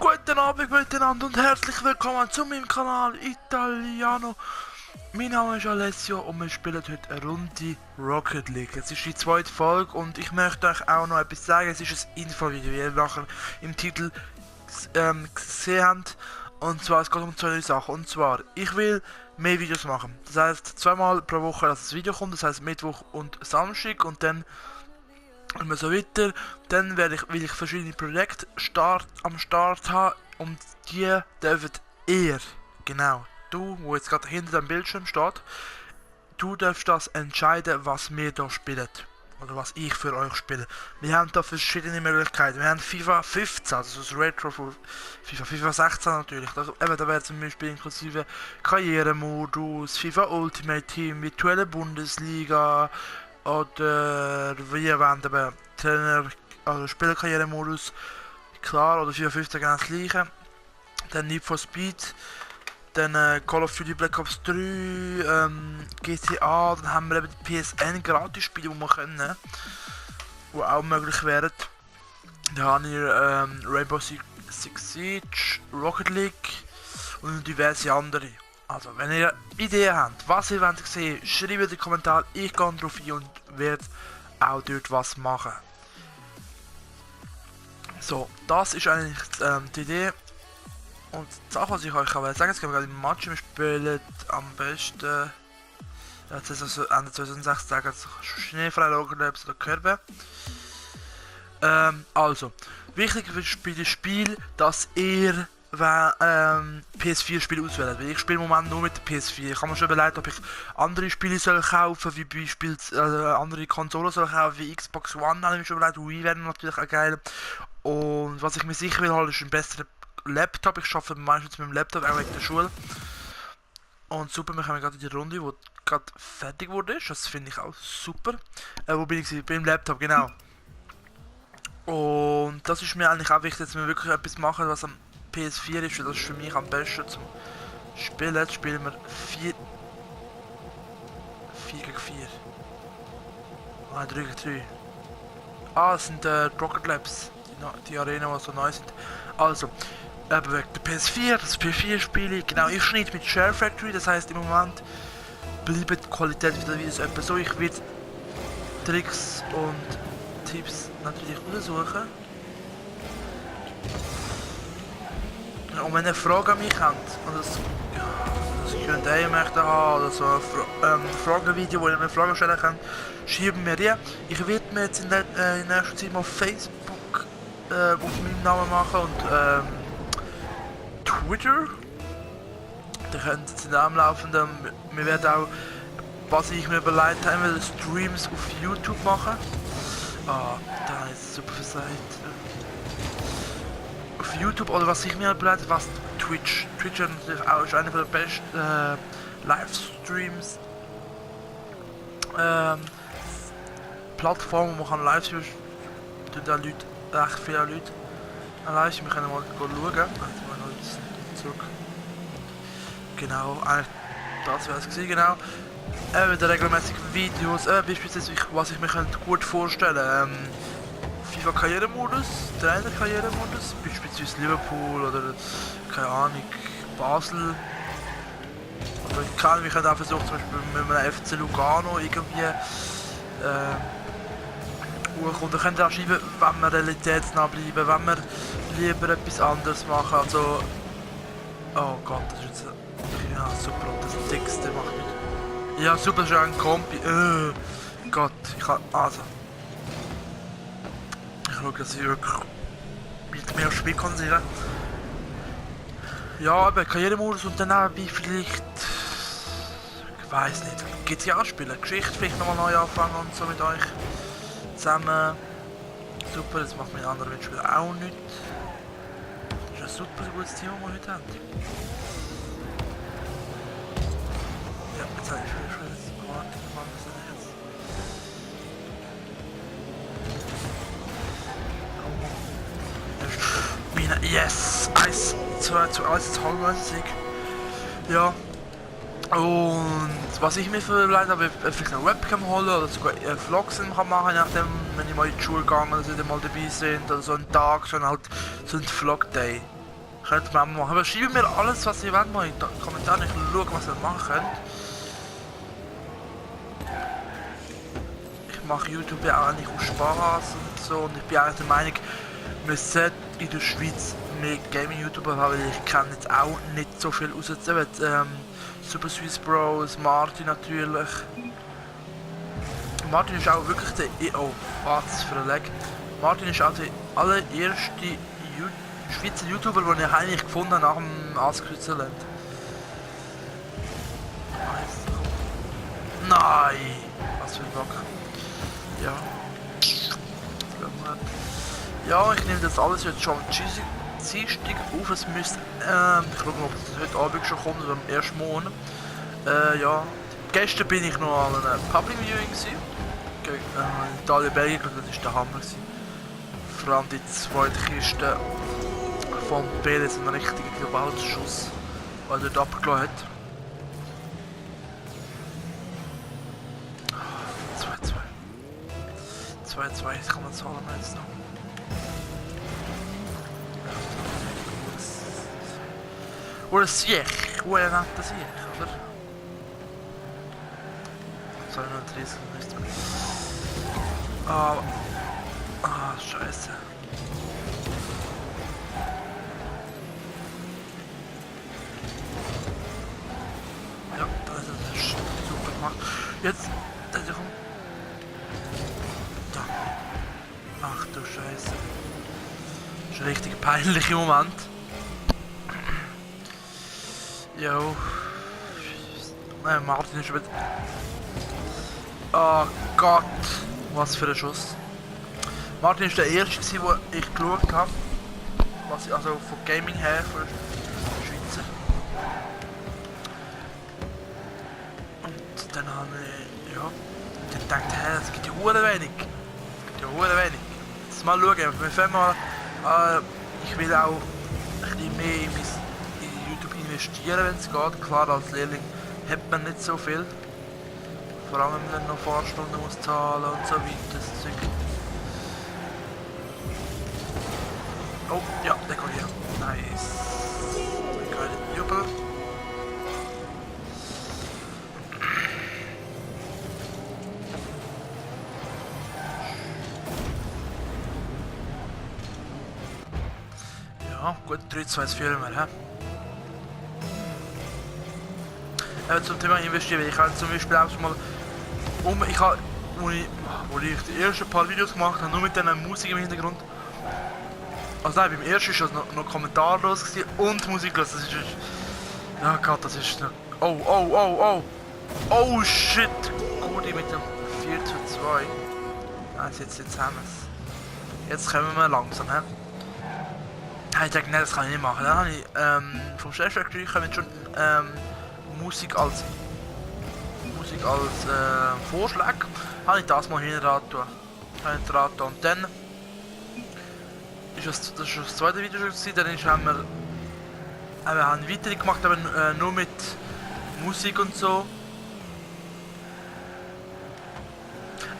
Guten Abend miteinander und herzlich willkommen zu meinem Kanal Italiano. Mein Name ist Alessio und wir spielen heute eine Runde Rocket League. Es ist die zweite Folge und ich möchte euch auch noch etwas sagen. Es ist ein Infovideo, wie ihr nachher im Titel gesehen habt. Und zwar, es geht um zwei Sachen. Und zwar, ich will mehr Videos machen. Das heißt, zweimal pro Woche, dass das Video kommt. Das heißt, Mittwoch und Samstag und dann immer so weiter. Dann will ich verschiedene Projekte am Start haben und die dürft ihr, genau, du, wo jetzt gerade hinter dem Bildschirm steht, du darfst das entscheiden, was wir da spielen. Oder was ich für euch spiele. Wir haben da verschiedene Möglichkeiten. Wir haben FIFA 15, also das Retro von FIFA 16 natürlich. Da wäre zum Beispiel inklusive Karrieremodus, FIFA Ultimate Team, virtuelle Bundesliga, oder wir wollen eben Trainer, also Spielerkarrieremodus, klar, oder FIFA 15 genau das gleiche. Dann Need for Speed, dann Call of Duty Black Ops 3, GTA, dann haben wir eben die PSN Gratis-Spiele, die wir können, die auch möglich wären. Dann haben wir Rainbow Six Siege, Rocket League und diverse andere. Also, wenn ihr Ideen habt, was ihr wollt sehen, schreibt in den Kommentaren, ich gehe drauf ein und werde auch dort was machen. So, das ist eigentlich die Idee. Und die Sache, was ich euch sagen kann, jetzt gehen wir gerade im Match, wir spielen am besten Ende 2006 sagen, schneefrei Rocket oder Körbe. Also, wichtig für das Spiel, dass ihr PS4-Spiele auswählen, weil ich spiele im Moment nur mit der PS4. Ich kann mir schon überlegen, ob ich andere Spiele soll kaufen, wie beispielsweise andere Konsolen soll kaufen, wie Xbox One, habe ich mir schon überlegt, Wii wäre natürlich auch geil. Und was ich mir sicher will holen, ist ein besserer Laptop. Ich arbeite meistens mit dem Laptop, auch wegen der Schule. Und super, wir kommen gerade in die Runde, die gerade fertig wurde. Das finde ich auch super. Wo bin ich? Beim Laptop, genau. Und das ist mir eigentlich auch wichtig, dass wir wirklich etwas machen, was am PS4 ist, das ist für mich am besten zum Spielen. Jetzt spielen wir 4 gegen 4. Nein, 3 gegen 3. Ah, das sind Rocket Labs, die Arena, die so neu sind. Also, eben wegen der PS4, das PS4 spiele ich, genau, ich schneide mit Share Factory, das heisst im Moment bleibt die Qualität der Videos etwa so. Ich werde Tricks und Tipps natürlich untersuchen. Und wenn ihr Fragen an mich habt, und das Q&A möchten haben, oder so ein Fragenvideo, wo ihr mir Fragen stellen könnt, schreiben mir die. Ich werde mir jetzt in nächster Zeit mal Facebook auf meinen Namen machen und Twitter. Da könnt ihr den Namen laufen. Wir werden auch, was ich mir überlegt habe, Streams auf YouTube machen. Ah, da habe ich super versagt. Auf YouTube, oder was ich mir überlegt habe, was Twitch. Twitch ist natürlich auch einer der besten Livestreams. Plattformen, wo man Livestreams tun da Leute, recht viele Leute live. Wir können mal schauen. Zurück. Genau, eigentlich das wäre es gewesen, genau. Wieder regelmäßig Videos, beispielsweise was ich mir gut vorstellen FIFA Karrieremodus, Trainer Karrieremodus, beispielsweise Liverpool oder keine Ahnung, Basel. Oder wir können auch versuchen, zum Beispiel mit einem FC Lugano irgendwie und dann könnt ihr auch schreiben, wenn wir realitätsnah bleiben, wenn wir lieber etwas anderes machen. Also, oh Gott, das ist jetzt ja super, das ist ein Text, der macht nicht. Ja super, schon ein Kompi. Gott, ich kann. Also. Ich schaue, dass ich wirklich mit mehr aufs Spiel konzentriere. Ja, aber Karrieremodus und dann auch vielleicht. Ich weiß nicht. GTA spielen, Geschichte vielleicht nochmal neu anfangen und so mit euch zusammen. Super, das macht mein anderer Mitspieler auch nicht. Das ist ein super gutes Team, das wir heute haben. Ja, jetzt habe ich schon das Warte, was ist das jetzt? Yes! 1:1 Halbweise-Sieg. Ja. Und was ich mir vielleicht habe, vielleicht eine Webcam holen oder sogar Vlogs machen kann, nachdem, wenn ich mal in die Schule gehe, dass sie dann mal dabei sind oder so einen Tag, schon halt so ein Vlog-Day. Könnt ihr machen. Aber schreibt mir alles, was ihr wollt, mal in die Kommentare. Ich schaue, was ihr machen könnt. Ich mache YouTube ja auch nicht aus Spaß und so. Und ich bin eigentlich der Meinung, wir sollten in der Schweiz mehr Gaming-YouTuber haben, weil ich kenne jetzt auch nicht so viel aus. Super Swiss Bros, Martin natürlich. Martin ist auch wirklich der... Oh, was für ein Lag. Martin ist auch der allererste Schweizer YouTuber, den ich eigentlich gefunden habe nach dem Askützeland. Nein! Was für ein Bock. Ja. Ja, ich nehme das alles jetzt schon Dienstag auf. Es müsste... ich schaue mal, ob es heute Abend schon kommt oder am ersten Monat. Ja. Gestern bin ich noch an einem Public Viewing gewesen. In Italien, Belgien, das war der Hammer gewesen. Vor allem die zweite Kiste von Pele sind ein richtiger Gewaltschuss, weil er dort abgelassen hat. 2-2, das kann man zahlen jetzt noch. Oder Siech, oder nennt das Siech, oder? 230 müsste man. Scheiße. Ja, da ist er super gemacht. Jetzt, da kommt. Da. Ach du Scheiße. Das ist ein richtig peinlicher Moment. Jo. Nein, Martin ist wieder. Oh Gott, was für ein Schuss. Martin ist der erste, den ich geschaut habe. Was ich, also von Gaming her, von Schweizer. Und dann habe ich, ja, dann gedacht, hey, es gibt ja hure wenig. Es gibt ja hure wenig. Jetzt mal schauen, wir fangen mal ich will auch ein bisschen mehr in YouTube investieren, wenn es geht. Klar, als Lehrling hat man nicht so viel. Vor allem, wenn man noch Fahrstunden muss zahlen und so weiter. Das Zeug. Oh, ja, der kommt hier. Nice. Geile Jubel. Ja, gut, 3-2 Filmer, hä? Zum Thema investieren, ich habe zum Beispiel auch schon mal wo ich die ersten paar Videos gemacht habe, nur mit dieser Musik im Hintergrund. Also nein, beim ersten war es noch kommentarlos und musiklos. Das ist... Ja Gott, das ist noch... Oh shit! Gudi mit dem 4:2. Nein, jetzt haben wir es. Jetzt kommen wir langsam, hä? Ich dachte, nein, das kann ich nicht machen. Dann habe ich vom Chefredakteur kommen schon Musik als Vorschlag. Habe ich das mal hinten dran und dann ist das zweite Video schon gewesen. Dann haben wir weitere gemacht, aber nur mit Musik und so.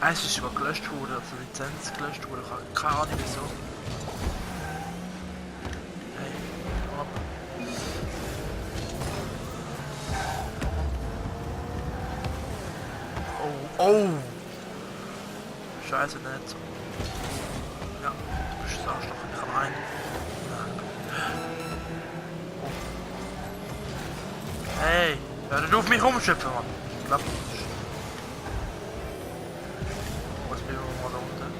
Es ist sogar gelöscht worden, also Lizenz gelöscht worden, keine Ahnung wieso. Hey, ab. Oh! Scheiße, nicht. Ja, du bist das Arschloch, ich kann rein. Oh. Hey, hör nicht auf mich rumschöpfen, Mann. Klappt nicht. Was bin ich mal da unten?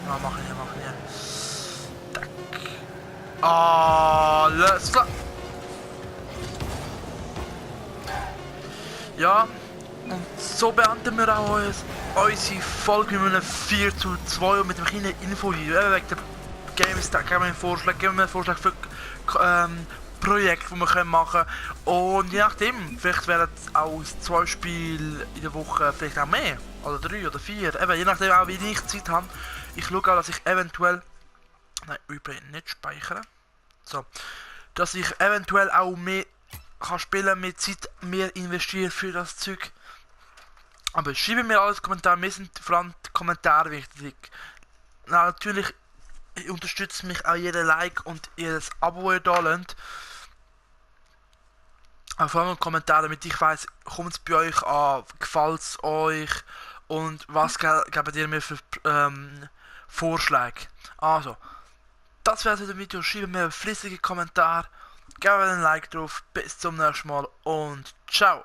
Ja, machen hier. Tack. Alles klar. Ja, und so beenden wir auch unsere Folge mit einem 4:2 und mit einem kleinen Info-Video. Wegen der GameStar geben wir einen Vorschlag für Projekte, die wir machen können. Und je nachdem, vielleicht werden es auch 2 Spiele in der Woche, vielleicht auch mehr. Oder 3 oder 4. Eben, je nachdem auch, wie ich Zeit habe. Ich schaue auch, dass ich eventuell... Nein, übrigens nicht speichern. So. Dass ich eventuell auch mehr kann spielen, mit Zeit mehr investieren für das Zeug. Aber schreibt mir alles Kommentare, mir sind vor allem die Kommentare wichtig. Na, natürlich unterstützt mich auch jeder Like und jedes Abo, das ihr da lasst. Auch vor allem Kommentare, damit ich weiss, kommt es bei euch an, gefällt es euch und was gebt ihr mir für Vorschläge. Also, das wäre es mit dem Video. Schreibt mir einen flüssigen Kommentar, gebt einen Like drauf. Bis zum nächsten Mal und ciao!